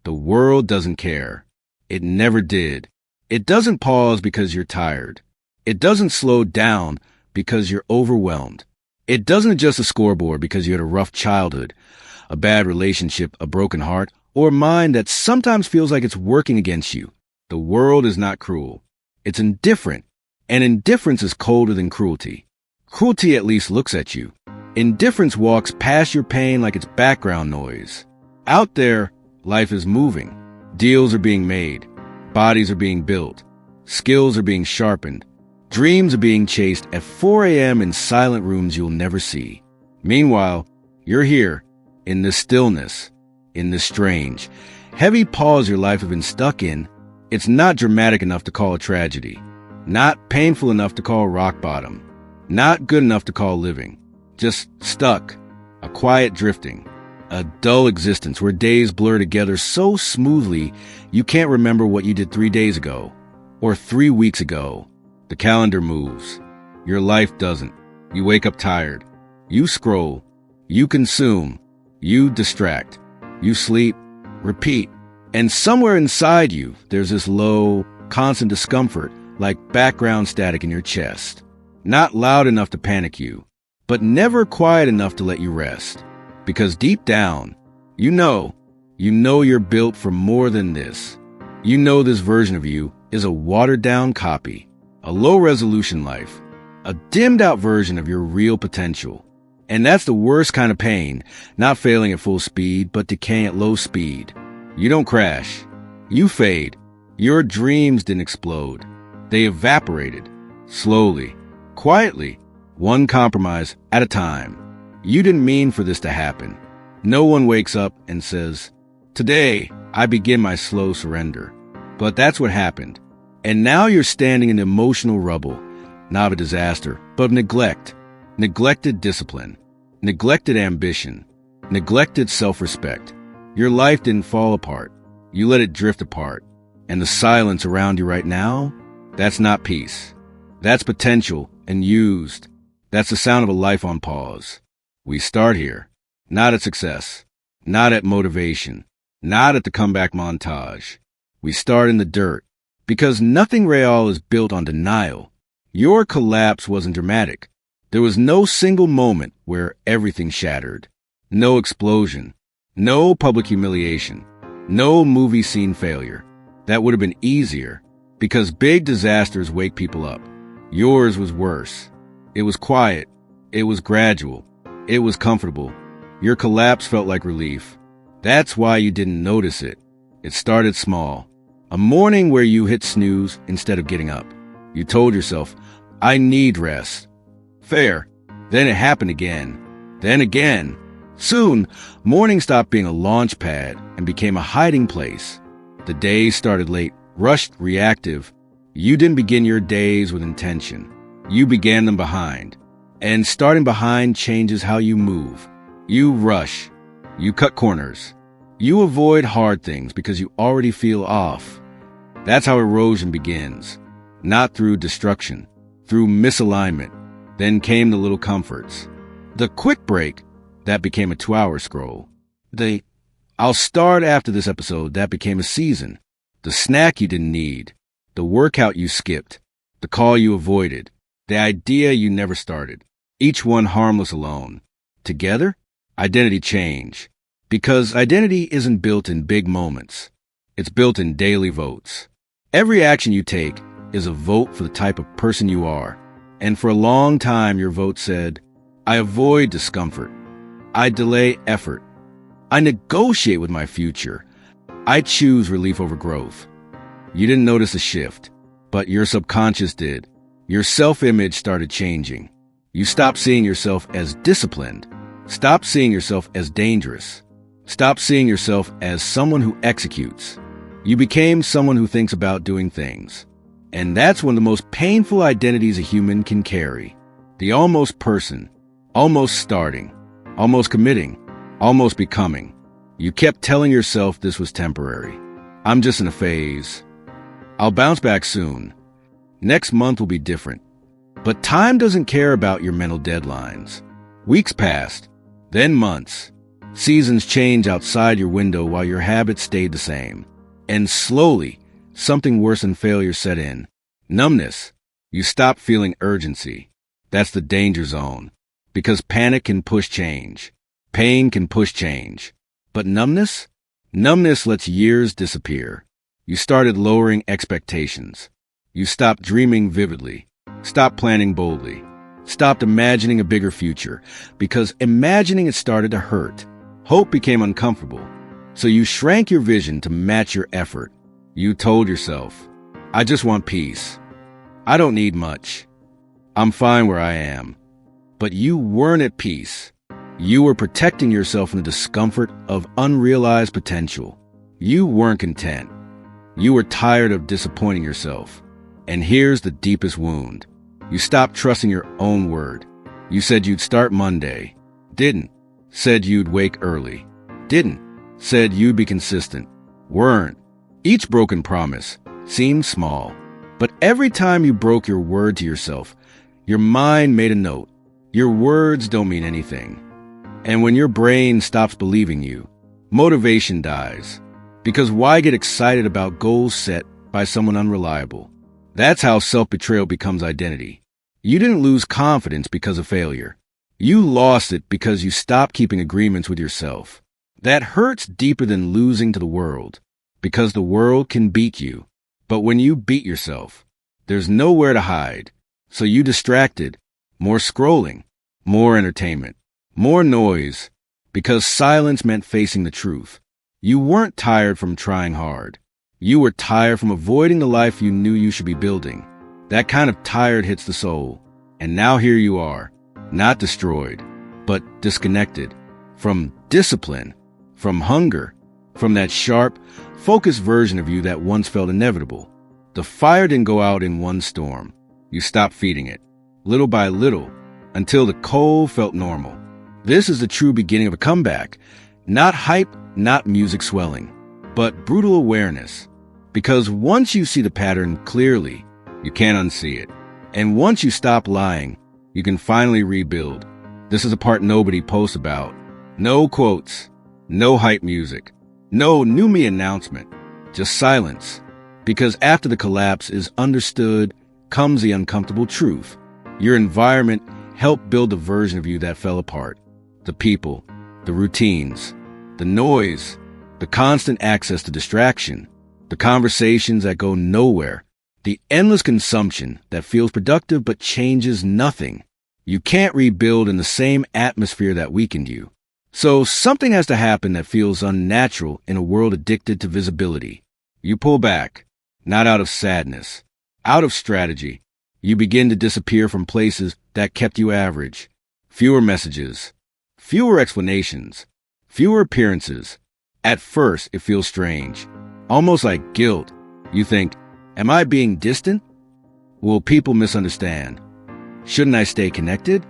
The world doesn't care. It never did. It doesn't pause because you're tired. It doesn't slow down because you're overwhelmed. It doesn't adjust the scoreboard because you had a rough childhood, a bad relationship, a broken heart, or a mind that sometimes feels like it's working against you. The world is not cruel. It's indifferent. And indifference is colder than cruelty. Cruelty at least looks at you. Indifference walks past your pain like it's background noise. Out there, life is moving. Deals are being made. Bodies are being built. Skills are being sharpened. Dreams are being chased at 4 a.m. in silent rooms you'll never see. Meanwhile, you're here, in the stillness, in the strange, heavy pause your life has been stuck in. It's not dramatic enough to call a tragedy. Not painful enough to call rock bottom. Not good enough to call living. Just stuck. A quiet drifting. A dull existence where days blur together so smoothly you can't remember what you did 3 days ago. Or 3 weeks ago. The calendar moves. Your life doesn't. You wake up tired. You scroll. You consume. You distract. You sleep. Repeat. And somewhere inside you, there's this low, constant discomfort, like background static in your chest. Not loud enough to panic you, but never quiet enough to let you rest. Because deep down, you know you're built for more than this. You know this version of you is a watered-down copy, a low-resolution life, a dimmed-out version of your real potential. And that's the worst kind of pain, not failing at full speed, but decaying at low speed. You don't crash. You fade. Your dreams didn't explode. They evaporated. Slowly. Quietly. One compromise at a time. You didn't mean for this to happen. No one wakes up and says, "Today, I begin my slow surrender." But that's what happened. And now you're standing in emotional rubble, not of a disaster, but of neglect. Neglected discipline. Neglected ambition. Neglected self-respect. Your life didn't fall apart. You let it drift apart. And the silence around you right now, that's not peace. That's potential and used. That's the sound of a life on pause. We start here. Not at success. Not at motivation. Not at the comeback montage. We start in the dirt. Because nothing real is built on denial. Your collapse wasn't dramatic. There was no single moment where everything shattered. No explosion. No public humiliation. No movie scene failure. That would have been easier, because big disasters wake people up. Yours was worse. It was quiet. It was gradual. It was comfortable. Your collapse felt like relief. That's why you didn't notice it. It started small. A morning where you hit snooze instead of getting up. You told yourself, "I need rest." Fair. Then it happened again. Then again. Soon, morning stopped being a launch pad and became a hiding place. The days started late, rushed, reactive. You didn't begin your days with intention. You began them behind. And starting behind changes how you move. You rush. You cut corners. You avoid hard things because you already feel off. That's how erosion begins. Not through destruction, through misalignment. Then came the little comforts. The quick break, that became a 2-hour scroll. The "I'll start after this episode," that became a season. The snack you didn't need. The workout you skipped. The call you avoided. The idea you never started. Each one harmless alone. Together, identity change. Because identity isn't built in big moments. It's built in daily votes. Every action you take is a vote for the type of person you are. And for a long time, your vote said, "I avoid discomfort. I delay effort. I negotiate with my future. I choose relief over growth." You didn't notice a shift, but your subconscious did. Your self-image started changing. You stopped seeing yourself as disciplined. Stopped seeing yourself as dangerous. Stopped seeing yourself as someone who executes. You became someone who thinks about doing things. And that's one of the most painful identities a human can carry. The almost person. Almost starting. Almost committing. Almost becoming. You kept telling yourself this was temporary. "I'm just in a phase. I'll bounce back soon. Next month will be different." But time doesn't care about your mental deadlines. Weeks passed, then months, Seasons change outside your window while your habits stayed the same. And slowly, something worse than failure set in. Numbness. You stop feeling urgency. That's the danger zone. Because panic can push change. Pain can push change. But numbness? Numbness lets years disappear. You started lowering expectations. You stopped dreaming vividly. Stopped planning boldly. Stopped imagining a bigger future. Because imagining it started to hurt. Hope became uncomfortable. So you shrank your vision to match your effort. You told yourself, I just want peace. I don't need much. I'm fine where I am. But you weren't at peace. You were protecting yourself from the discomfort of unrealized potential. You weren't content. You were tired of disappointing yourself. And here's the deepest wound. You stopped trusting your own word. You said you'd start Monday. Didn't. Said you'd wake early. Didn't. Said you'd be consistent. Weren't. Each broken promise seemed small. But every time you broke your word to yourself, your mind made a note. Your words don't mean anything. And when your brain stops believing you, motivation dies. Because why get excited about goals set by someone unreliable? That's how self-betrayal becomes identity. You didn't lose confidence because of failure. You lost it because you stopped keeping agreements with yourself. That hurts deeper than losing to the world, because the world can beat you. But when you beat yourself, there's nowhere to hide. So you distracted, more scrolling, more entertainment, more noise, because silence meant facing the truth. You weren't tired from trying hard. You were tired from avoiding the life you knew you should be building. That kind of tired hits the soul. And now here you are, not destroyed, but disconnected from discipline, from hunger, from that sharp, focused version of you that once felt inevitable. The fire didn't go out in one storm. You stopped feeding it, little by little, until the coal felt normal. This is the true beginning of a comeback. Not hype, not music swelling, but brutal awareness. Because once you see the pattern clearly, you can't unsee it. And once you stop lying, you can finally rebuild. This is the part nobody posts about. No quotes, no hype music, no new me announcement, just silence. Because after the collapse is understood comes the uncomfortable truth. Your environment helped build the version of you that fell apart. The people, the routines, the noise, the constant access to distraction, the conversations that go nowhere, the endless consumption that feels productive but changes nothing. You can't rebuild in the same atmosphere that weakened you. So something has to happen that feels unnatural in a world addicted to visibility. You pull back, not out of sadness, out of strategy. You begin to disappear from places that kept you average. Fewer messages, fewer explanations, fewer appearances. At first, it feels strange, almost like guilt. You think, am I being distant? Will people misunderstand? Shouldn't I stay connected?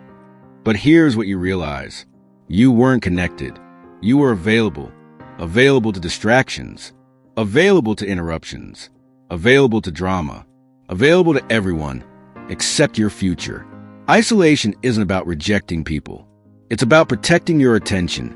But here's what you realize. You weren't connected. You were available. Available to distractions. Available to interruptions. Available to drama. Available to everyone except your future. Isolation isn't about rejecting people. It's about protecting your attention,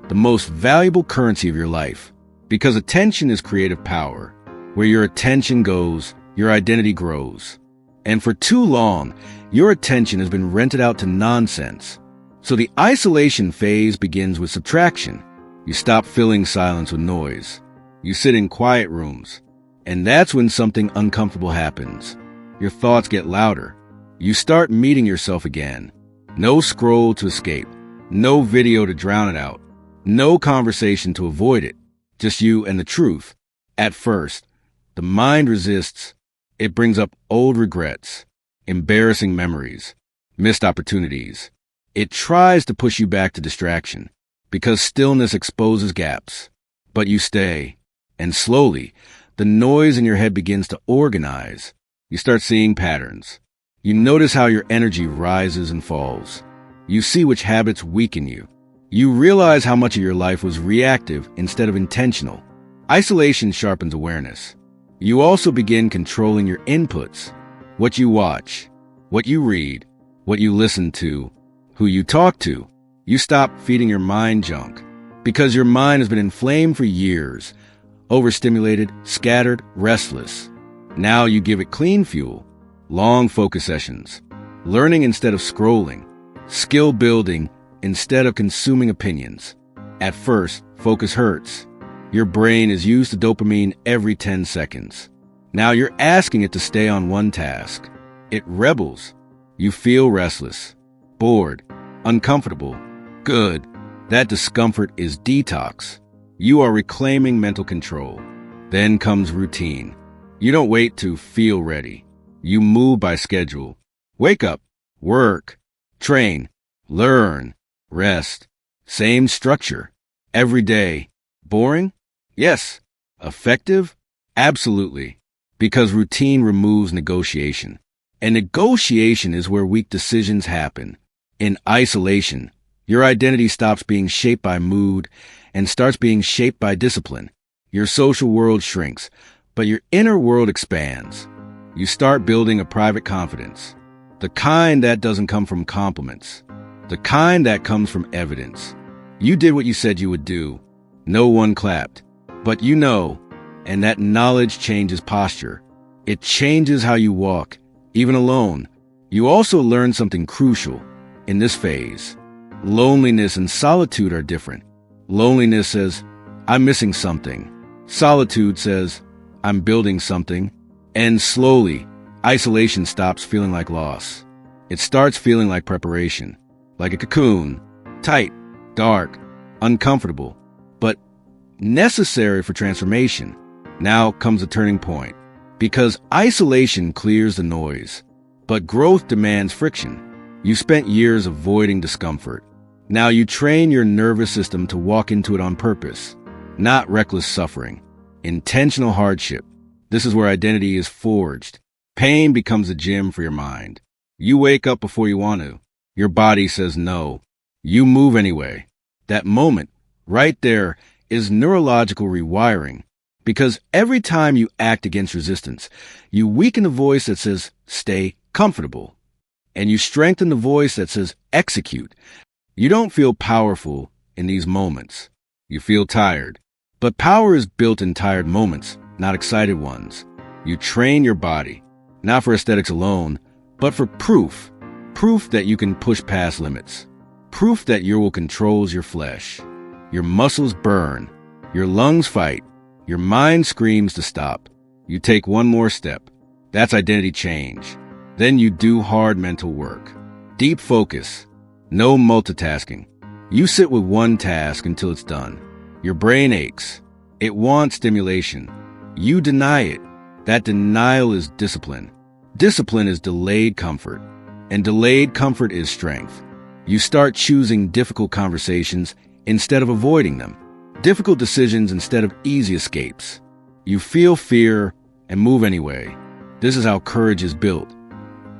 the most valuable currency of your life. Because attention is creative power. Where your attention goes, your identity grows. And for too long, your attention has been rented out to nonsense. So the isolation phase begins with subtraction. You stop filling silence with noise. You sit in quiet rooms. And that's when something uncomfortable happens. Your thoughts get louder. You start meeting yourself again. No scroll to escape. No video to drown it out. No conversation to avoid it. Just you and the truth. At first, the mind resists. It brings up old regrets, embarrassing memories, missed opportunities. It tries to push you back to distraction because stillness exposes gaps. But you stay, and slowly, the noise in your head begins to organize. You start seeing patterns. You notice how your energy rises and falls. You see which habits weaken you. You realize how much of your life was reactive instead of intentional. Isolation sharpens awareness. You also begin controlling your inputs, what you watch, what you read, what you listen to, who you talk to. You stop feeding your mind junk. Because your mind has been inflamed for years, overstimulated, scattered, restless. Now you give it clean fuel, long focus sessions, learning instead of scrolling, skill building instead of consuming opinions. At first, focus hurts. Your brain is used to dopamine every 10 seconds. Now you're asking it to stay on one task. It rebels. You feel restless, bored, uncomfortable. Good. That discomfort is detox. You are reclaiming mental control. Then comes routine. You don't wait to feel ready. You move by schedule. Wake up, work, train, learn, rest. Same structure. Every day. Boring? Yes. Effective? Absolutely. Because routine removes negotiation. And negotiation is where weak decisions happen. In isolation, your identity stops being shaped by mood and starts being shaped by discipline. Your social world shrinks, but your inner world expands. You start building a private confidence. The kind that doesn't come from compliments. The kind that comes from evidence. You did what you said you would do. No one clapped. But you know, and that knowledge changes posture. It changes how you walk, even alone. You also learn something crucial in this phase. Loneliness and solitude are different. Loneliness says, I'm missing something. Solitude says, I'm building something. And slowly, isolation stops feeling like loss. It starts feeling like preparation, like a cocoon, tight, dark, uncomfortable, but necessary for transformation. Now comes a turning point, because isolation clears the noise, but growth demands friction. You spent years avoiding discomfort. Now you train your nervous system to walk into it on purpose, not reckless suffering, intentional hardship. This is where identity is forged. Pain becomes a gym for your mind. You wake up before you want to. Your body says no. You move anyway. That moment, right there, is neurological rewiring. Because every time you act against resistance, you weaken the voice that says, stay comfortable. And you strengthen the voice that says, execute. You don't feel powerful in these moments. You feel tired. But power is built in tired moments, not excited ones. You train your body, not for aesthetics alone, but for proof. Proof that you can push past limits. Proof that your will controls your flesh. Your muscles burn. Your lungs fight. Your mind screams to stop. You take one more step. That's identity change. Then you do hard mental work. Deep focus. No multitasking. You sit with one task until it's done. Your brain aches. It wants stimulation. You deny it. That denial is discipline. Discipline is delayed comfort. And delayed comfort is strength. You start choosing difficult conversations instead of avoiding them. Difficult decisions instead of easy escapes. You feel fear and move anyway. This is how courage is built.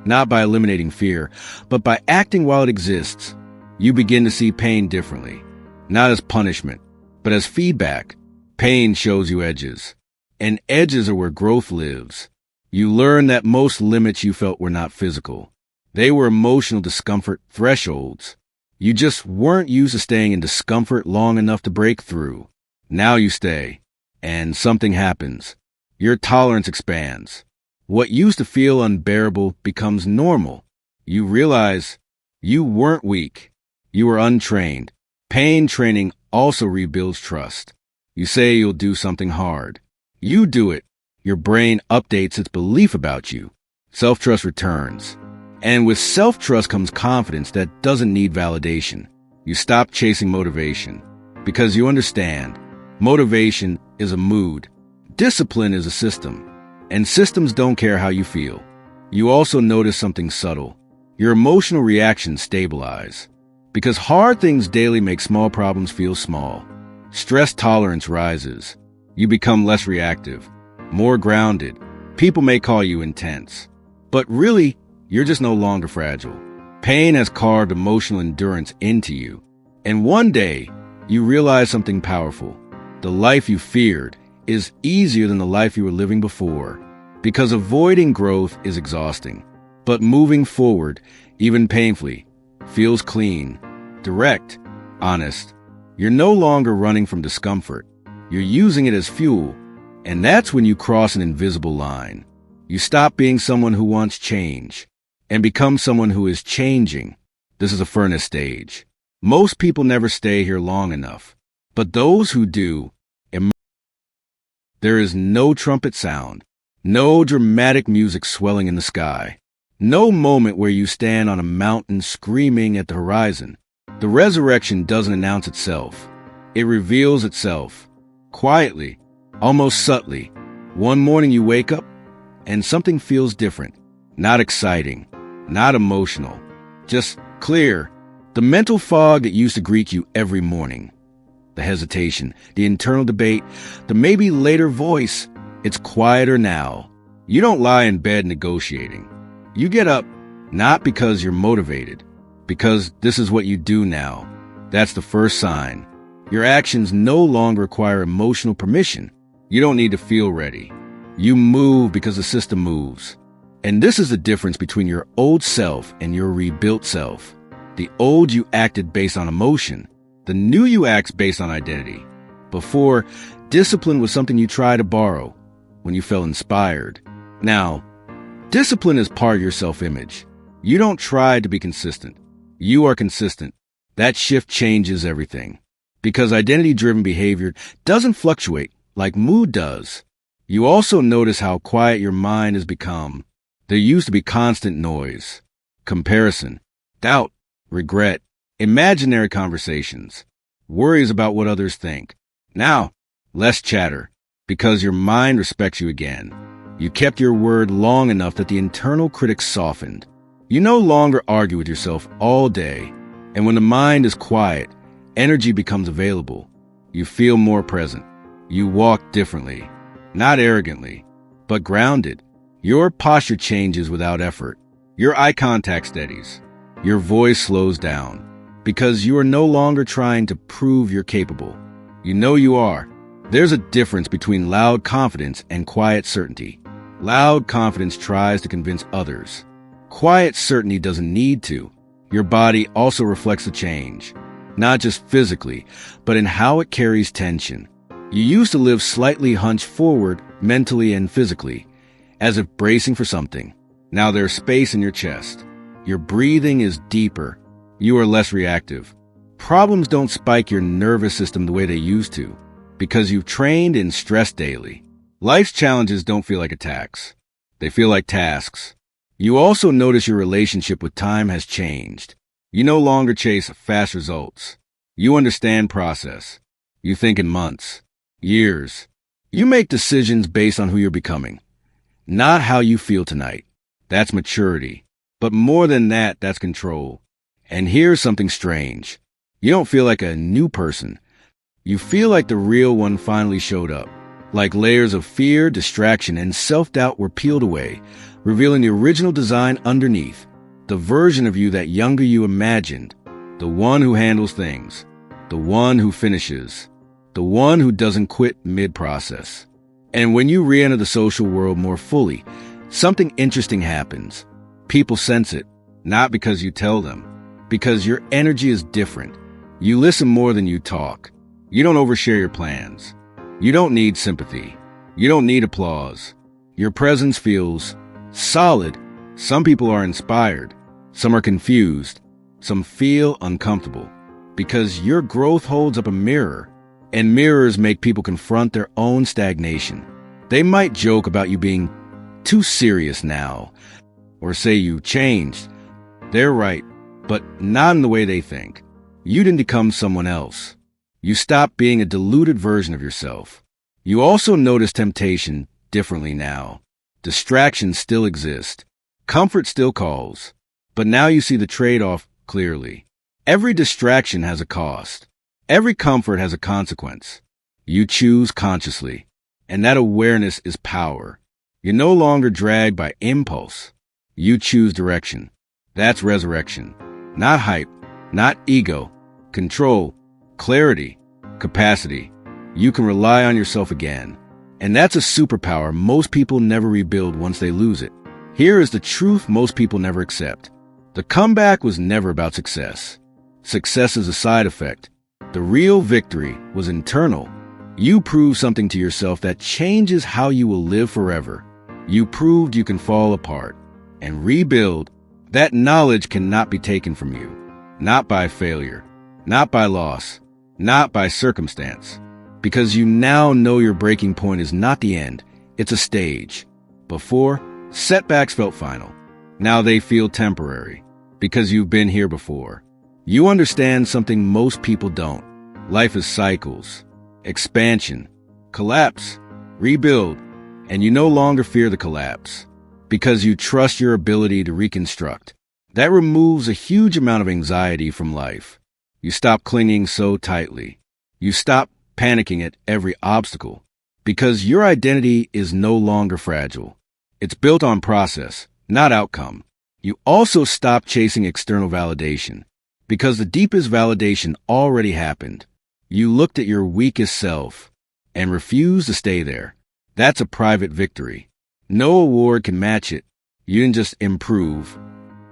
Not by eliminating fear, but by acting while it exists. You begin to see pain differently. Not as punishment, but as feedback. Pain shows you edges. And edges are where growth lives. You learn that most limits you felt were not physical. They were emotional discomfort thresholds. You just weren't used to staying in discomfort long enough to break through. Now you stay, and something happens. Your tolerance expands. What used to feel unbearable becomes normal. You realize you weren't weak. You were untrained. Pain training also rebuilds trust. You say you'll do something hard. You do it. Your brain updates its belief about you. Self-trust returns. And with self-trust comes confidence that doesn't need validation. You stop chasing motivation because you understand motivation is a mood. Discipline is a system. And systems don't care how you feel. You also notice something subtle. Your emotional reactions stabilize. Because hard things daily make small problems feel small. Stress tolerance rises. You become less reactive, more grounded. People may call you intense. But really, you're just no longer fragile. Pain has carved emotional endurance into you. And one day, you realize something powerful. The life you feared is easier than the life you were living before. Because avoiding growth is exhausting. But moving forward, even painfully, feels clean, direct, honest. You're no longer running from discomfort. You're using it as fuel. And that's when you cross an invisible line. You stop being someone who wants change and become someone who is changing. This is a furnace stage. Most people never stay here long enough, but those who do, there is no trumpet sound, no dramatic music swelling in the sky, no moment where you stand on a mountain screaming at the horizon. The resurrection doesn't announce itself. It reveals itself, quietly, almost subtly. One morning you wake up, and something feels different. Not exciting, not emotional, just clear. The mental fog that used to greet you every morning. The hesitation, the internal debate, the maybe later voice, it's quieter now. You don't lie in bed negotiating. You get up, not because you're motivated, because this is what you do now. That's the first sign. Your actions no longer require emotional permission. You don't need to feel ready. You move because the system moves. And this is the difference between your old self and your rebuilt self. The old you acted based on emotion. The new you acts based on identity. Before, discipline was something you tried to borrow when you felt inspired. Now, discipline is part of your self-image. You don't try to be consistent. You are consistent. That shift changes everything. Because identity-driven behavior doesn't fluctuate like mood does. You also notice how quiet your mind has become. There used to be constant noise, comparison, doubt, regret, imaginary conversations, worries about what others think. Now, less chatter, because your mind respects you again. You kept your word long enough that the internal critic softened. You no longer argue with yourself all day, and when the mind is quiet, energy becomes available. You feel more present. You walk differently, not arrogantly, but grounded. Your posture changes without effort. Your eye contact steadies. Your voice slows down because you are no longer trying to prove you're capable. You know you are. There's a difference between loud confidence and quiet certainty. Loud confidence tries to convince others. Quiet certainty doesn't need to. Your body also reflects the change, not just physically, but in how it carries tension. You used to live slightly hunched forward mentally and physically, as if bracing for something. Now there's space in your chest. Your breathing is deeper. You are less reactive. Problems don't spike your nervous system the way they used to, because you've trained in stress daily. Life's challenges don't feel like attacks. They feel like tasks. You also notice your relationship with time has changed. You no longer chase fast results. You understand process. You think in months, years. You make decisions based on who you're becoming, not how you feel tonight. That's maturity. But more than that, that's control. And here's something strange. You don't feel like a new person. You feel like the real one finally showed up. Like layers of fear, distraction, and self-doubt were peeled away, revealing the original design underneath. The version of you that younger you imagined. The one who handles things. The one who finishes. The one who doesn't quit mid-process. And when you re-enter the social world more fully, something interesting happens. People sense it, not because you tell them, because your energy is different. You listen more than you talk. You don't overshare your plans. You don't need sympathy. You don't need applause. Your presence feels solid. Some people are inspired. Some are confused. Some feel uncomfortable. Because your growth holds up a mirror, and mirrors make people confront their own stagnation. They might joke about you being too serious now, or say you changed. They're right, but not in the way they think. You didn't become someone else. You stopped being a diluted version of yourself. You also notice temptation differently now. Distractions still exist. Comfort still calls. But now you see the trade-off clearly. Every distraction has a cost. Every comfort has a consequence. You choose consciously. And that awareness is power. You're no longer dragged by impulse. You choose direction. That's resurrection. Not hype, not ego. Control, clarity, capacity. You can rely on yourself again. And that's a superpower most people never rebuild once they lose it. Here is the truth most people never accept. The comeback was never about success. Success is a side effect. The real victory was internal. You proved something to yourself that changes how you will live forever. You proved you can fall apart and rebuild. That knowledge cannot be taken from you. Not by failure, not by loss, not by circumstance. Because you now know your breaking point is not the end, it's a stage. Before, setbacks felt final. Now they feel temporary. Because you've been here before. You understand something most people don't. Life is cycles. Expansion, collapse, rebuild, and you no longer fear the collapse because you trust your ability to reconstruct. That removes a huge amount of anxiety from life. You stop clinging so tightly. You stop panicking at every obstacle because your identity is no longer fragile. It's built on process, not outcome. You also stop chasing external validation because the deepest validation already happened. You looked at your weakest self and refused to stay there. That's a private victory. No award can match it. You didn't just improve.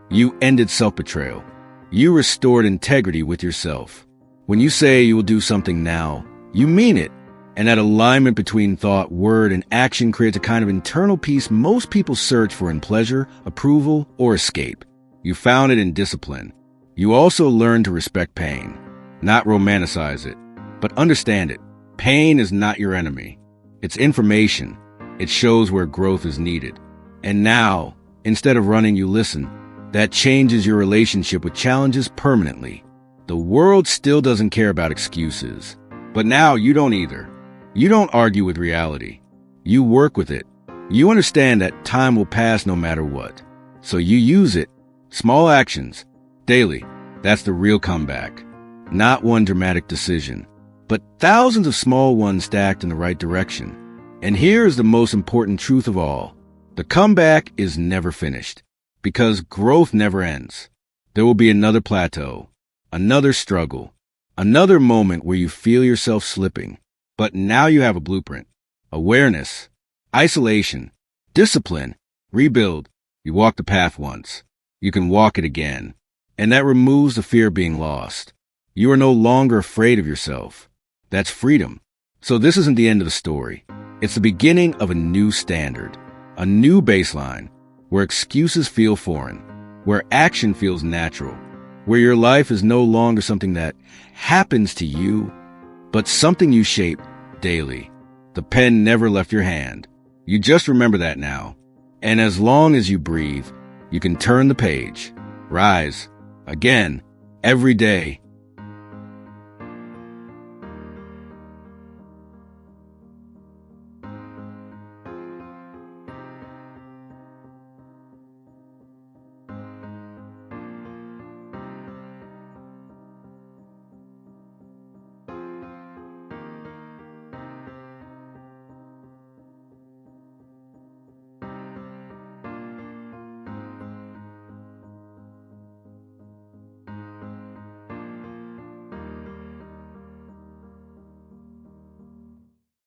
You ended self-betrayal. You restored integrity with yourself. When you say you will do something now, you mean it. And that alignment between thought, word, and action creates a kind of internal peace most people search for in pleasure, approval, or escape. You found it in discipline. You also learned to respect pain, not romanticize it. But understand it. Pain is not your enemy. It's information. It shows where growth is needed. And now, instead of running, you listen. That changes your relationship with challenges permanently. The world still doesn't care about excuses. But now you don't either. You don't argue with reality. You work with it. You understand that time will pass no matter what. So you use it. Small actions. Daily. That's the real comeback. Not one dramatic decision, but thousands of small ones stacked in the right direction. And here is the most important truth of all. The comeback is never finished, because growth never ends. There will be another plateau, another struggle, another moment where you feel yourself slipping. But now you have a blueprint, awareness, isolation, discipline, rebuild. You walked the path once. You can walk it again. And that removes the fear of being lost. You are no longer afraid of yourself. That's freedom. So this isn't the end of the story. It's the beginning of a new standard, a new baseline, where excuses feel foreign, where action feels natural, where your life is no longer something that happens to you, but something you shape daily. The pen never left your hand. You just remember that now. And as long as you breathe, you can turn the page, rise, again, every day,